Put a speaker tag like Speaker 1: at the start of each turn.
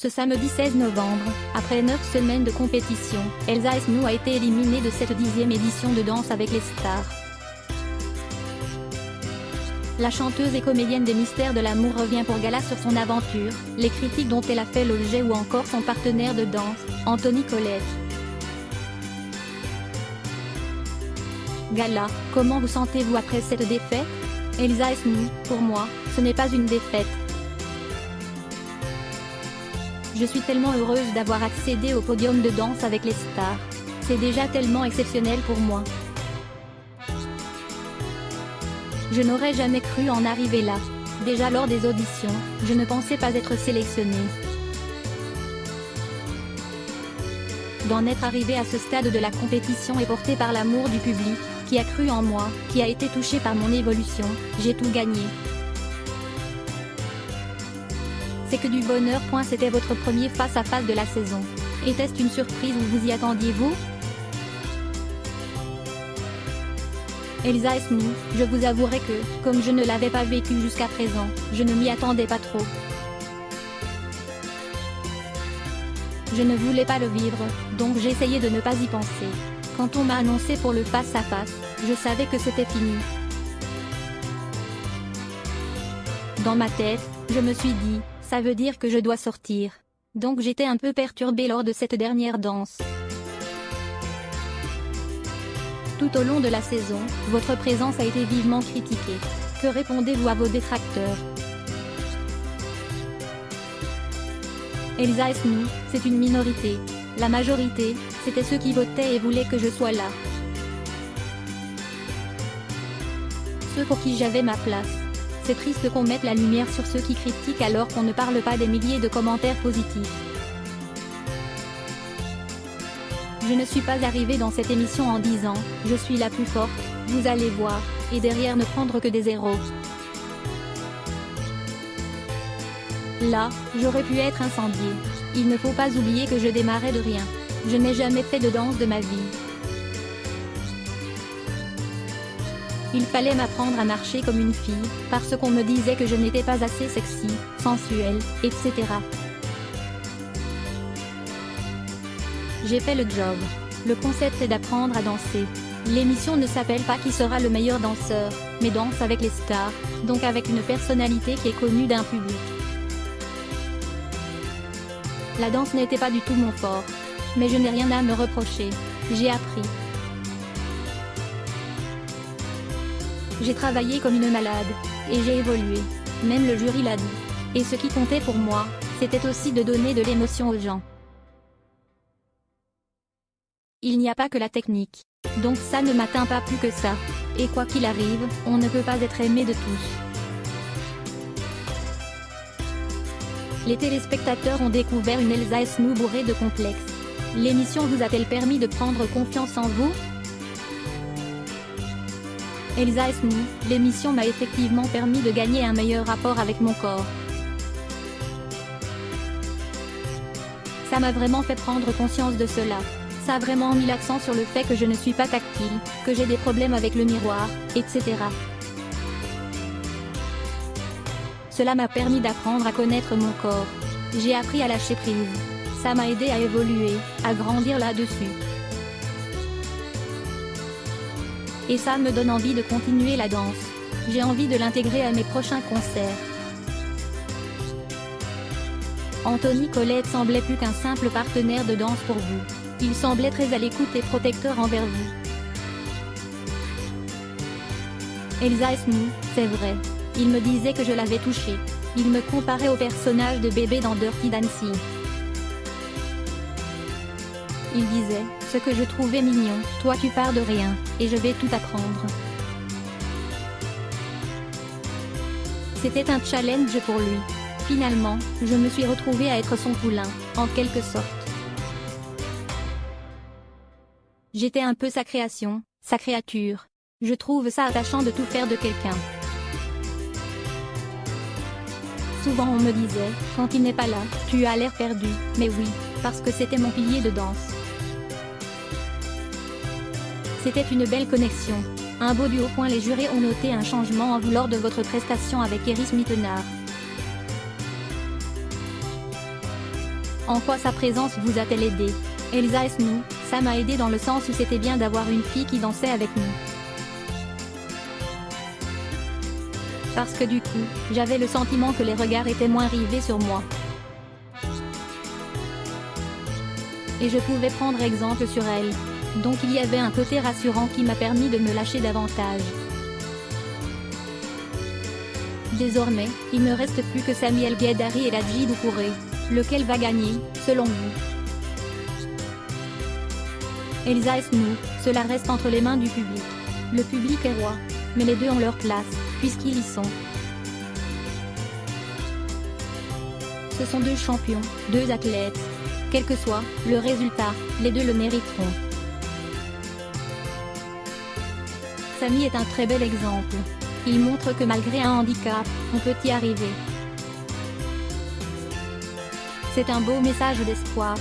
Speaker 1: Ce samedi 16 novembre, après 9 semaines de compétition, Elsa Esnou a été éliminée de cette 10e édition de Danse avec les stars. La chanteuse et comédienne des Mystères de l'amour revient pour gala sur son aventure, les critiques dont elle a fait l'objet ou encore son partenaire de danse, Anthony Colette. Gala, comment vous sentez-vous après cette défaite? Elsa Esnou, pour moi, ce n'est pas une défaite. Je suis tellement heureuse d'avoir accédé au podium de Danse avec les stars. C'est déjà tellement exceptionnel pour moi. Je n'aurais jamais cru en arriver là. Déjà lors des auditions, je ne pensais pas être sélectionnée. D'en être arrivée à ce stade de la compétition est porté par l'amour du public, qui a cru en moi, qui a été touché par mon évolution, j'ai tout gagné. C'est que du bonheur. C'était votre premier face-à-face de la saison. Était-ce une surprise ou vous y attendiez-vous? Elsa Esnou, je vous avouerai que, comme je ne l'avais pas vécu jusqu'à présent, je ne m'y attendais pas trop. Je ne voulais pas le vivre, donc j'ai essayé de ne pas y penser. Quand on m'a annoncé pour le face-à-face, je savais que c'était fini. Dans ma tête, je me suis dit, ça veut dire que je dois sortir. Donc j'étais un peu perturbée lors de cette dernière danse. Tout au long de la saison, votre présence a été vivement critiquée. Que répondez-vous à vos détracteurs? Elsa Esnou, c'est une minorité. La majorité, c'était ceux qui votaient et voulaient que je sois là. Ceux pour qui j'avais ma place. C'est triste qu'on mette la lumière sur ceux qui critiquent alors qu'on ne parle pas des milliers de commentaires positifs. Je ne suis pas arrivée dans cette émission en disant « Je suis la plus forte, vous allez voir », et derrière ne prendre que des zéros. Là, j'aurais pu être incendiée. Il ne faut pas oublier que je démarrais de rien. Je n'ai jamais fait de danse de ma vie. Il fallait m'apprendre à marcher comme une fille, parce qu'on me disait que je n'étais pas assez sexy, sensuelle, etc. J'ai fait le job. Le concept est d'apprendre à danser. L'émission ne s'appelle pas Qui sera le meilleur danseur, mais Danse avec les stars, donc avec une personnalité qui est connue d'un public. La danse n'était pas du tout mon fort. Mais je n'ai rien à me reprocher. J'ai appris. J'ai travaillé comme une malade, et j'ai évolué. Même le jury l'a dit. Et ce qui comptait pour moi, c'était aussi de donner de l'émotion aux gens. Il n'y a pas que la technique. Donc ça ne m'atteint pas plus que ça. Et quoi qu'il arrive, on ne peut pas être aimé de tous. Les téléspectateurs ont découvert une Elsa Esnou bourrée de complexes. L'émission vous a-t-elle permis de prendre confiance en vous? Elsa Esnou, l'émission m'a effectivement permis de gagner un meilleur rapport avec mon corps. Ça m'a vraiment fait prendre conscience de cela. Ça a vraiment mis l'accent sur le fait que je ne suis pas tactile, que j'ai des problèmes avec le miroir, etc. Cela m'a permis d'apprendre à connaître mon corps. J'ai appris à lâcher prise. Ça m'a aidé à évoluer, à grandir là-dessus. Et ça me donne envie de continuer la danse. J'ai envie de l'intégrer à mes prochains concerts. Anthony Colette semblait plus qu'un simple partenaire de danse pour vous. Il semblait très à l'écoute et protecteur envers vous. Elsa Esnou, c'est vrai. Il me disait que je l'avais touché. Il me comparait au personnage de bébé dans Dirty Dancing. Il disait, ce que je trouvais mignon, toi tu pars de rien, et je vais tout apprendre. C'était un challenge pour lui. Finalement, je me suis retrouvée à être son poulain, en quelque sorte. J'étais un peu sa création, sa créature. Je trouve ça attachant de tout faire de quelqu'un. Souvent on me disait, quand il n'est pas là, tu as l'air perdu, mais oui, parce que c'était mon pilier de danse. C'était une belle connexion. Un beau duo. Les jurés ont noté un changement en vous lors de votre prestation avec Iris Mittenard. En quoi sa présence vous a-t-elle aidé? Elsa nous, ça m'a aidé dans le sens où c'était bien d'avoir une fille qui dansait avec nous. Parce que du coup, j'avais le sentiment que les regards étaient moins rivés sur moi. Et je pouvais prendre exemple sur elle. Donc il y avait un côté rassurant qui m'a permis de me lâcher davantage. Désormais, il ne reste plus que Samy El Ghaedari et Ladji Doucouré. Lequel va gagner, selon vous? Elsa nous, cela reste entre les mains du public. Le public est roi, mais les deux ont leur place, puisqu'ils y sont. Ce sont deux champions, deux athlètes. Quel que soit le résultat, les deux le mériteront. Samy est un très bel exemple. Il montre que malgré un handicap, on peut y arriver. C'est un beau message d'espoir.